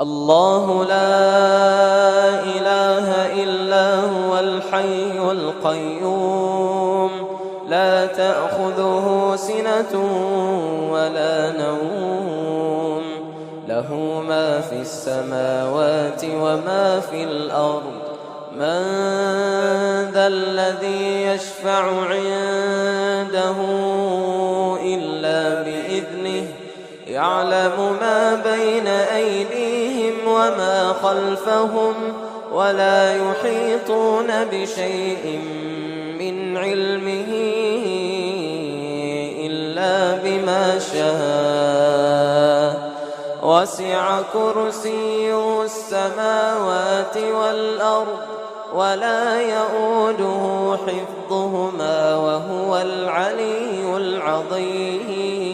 الله لا إله إلا هو الحي القيوم لا تأخذه سنة ولا نوم له ما في السماوات وما في الأرض من ذا الذي يشفع عنده إلا بإذنه يعلم ما بين أيديهم وما خلفهم ولا يحيطون بشيء من علمه إلا بما شاء وسع كرسيه السماوات والأرض ولا يؤوده حفظهما وهو العلي العظيم